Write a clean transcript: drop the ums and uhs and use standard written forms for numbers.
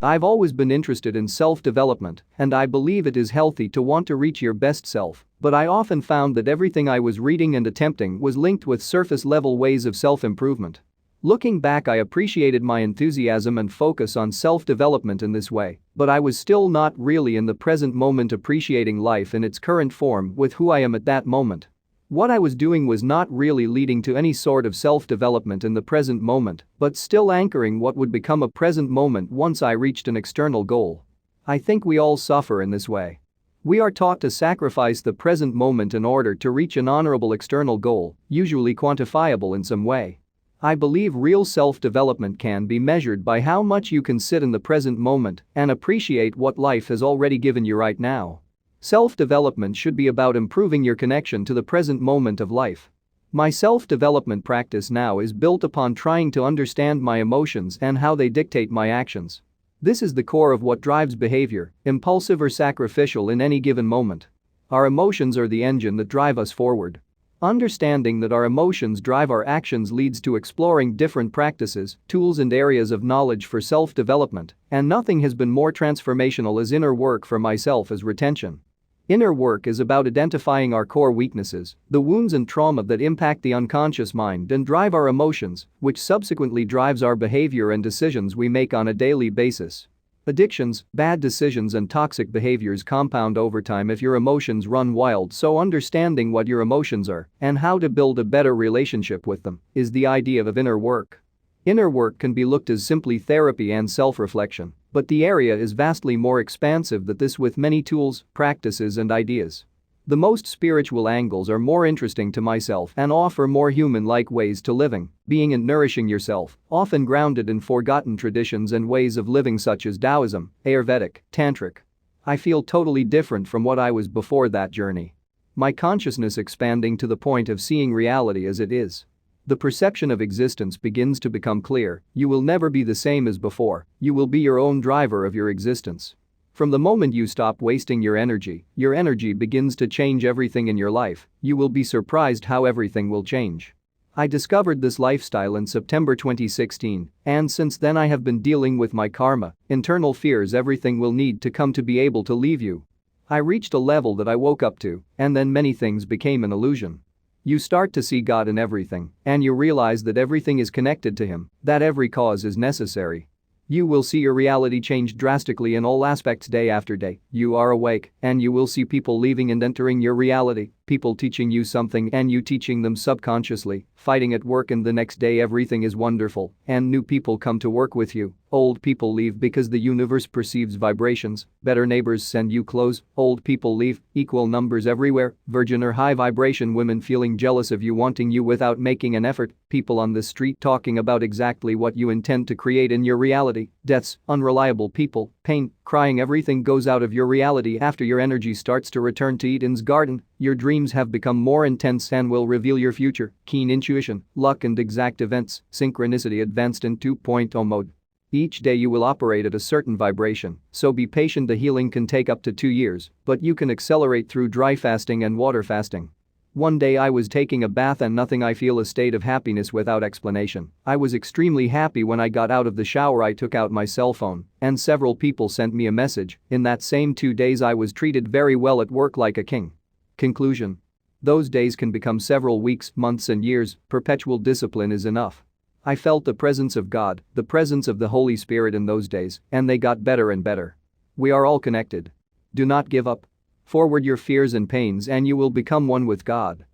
I've always been interested in self-development, and I believe it is healthy to want to reach your best self, but I often found that everything I was reading and attempting was linked with surface-level ways of self-improvement. Looking back, I appreciated my enthusiasm and focus on self-development in this way, but I was still not really in the present moment appreciating life in its current form with who I am at that moment. What I was doing was not really leading to any sort of self-development in the present moment, but still anchoring what would become a present moment once I reached an external goal. I think we all suffer in this way. We are taught to sacrifice the present moment in order to reach an honorable external goal, usually quantifiable in some way. I believe real self-development can be measured by how much you can sit in the present moment and appreciate what life has already given you right now. Self-development should be about improving your connection to the present moment of life. My self-development practice now is built upon trying to understand my emotions and how they dictate my actions. This is the core of what drives behavior, impulsive or sacrificial in any given moment. Our emotions are the engine that drive us forward. Understanding that our emotions drive our actions leads to exploring different practices, tools and areas of knowledge for self-development, and nothing has been more transformational as inner work for myself as retention. Inner work is about identifying our core weaknesses, the wounds and trauma that impact the unconscious mind and drive our emotions, which subsequently drives our behavior and decisions we make on a daily basis. Addictions, bad decisions and toxic behaviors compound over time if your emotions run wild, so understanding what your emotions are and how to build a better relationship with them is the idea of inner work. Inner work can be looked as simply therapy and self-reflection, but the area is vastly more expansive than this with many tools, practices and ideas. The most spiritual angles are more interesting to myself and offer more human-like ways to living, being and nourishing yourself, often grounded in forgotten traditions and ways of living such as Taoism, Ayurvedic, Tantric. I feel totally different from what I was before that journey. My consciousness expanding to the point of seeing reality as it is. The perception of existence begins to become clear. You will never be the same as before, you will be your own driver of your existence. From the moment you stop wasting your energy begins to change everything in your life. You will be surprised how everything will change. I discovered this lifestyle in September 2016, and since then I have been dealing with my karma, internal fears everything will need to come to be able to leave you. I reached a level that I woke up to, and then many things became an illusion. You start to see God in everything, and you realize that everything is connected to Him, that every cause is necessary. You will see your reality change drastically in all aspects day after day. You are awake, and you will see people leaving and entering your reality, people teaching you something and you teaching them subconsciously, fighting at work and the next day everything is wonderful, and new people come to work with you. Old people leave because the universe perceives vibrations, better neighbors send you clothes, old people leave, equal numbers everywhere, virgin or high vibration women feeling jealous of you wanting you without making an effort, people on the street talking about exactly what you intend to create in your reality, deaths, unreliable people, pain, crying everything goes out of your reality after your energy starts to return to Eden's garden, your dreams have become more intense and will reveal your future, keen intuition, luck and exact events, synchronicity advanced in 2.0 mode. Each day you will operate at a certain vibration, so be patient. The healing can take up to 2 years, but you can accelerate through dry fasting and water fasting. One day I was taking a bath and nothing, I feel a state of happiness without explanation. I was extremely happy when I got out of the shower. I took out my cell phone and several people sent me a message. In that same 2 days I was treated very well at work like a king. Conclusion. Those days can become several weeks, months and years. Perpetual discipline is enough. I felt the presence of God, the presence of the Holy Spirit in those days, and they got better and better. We are all connected. Do not give up. Forward your fears and pains and you will become one with God.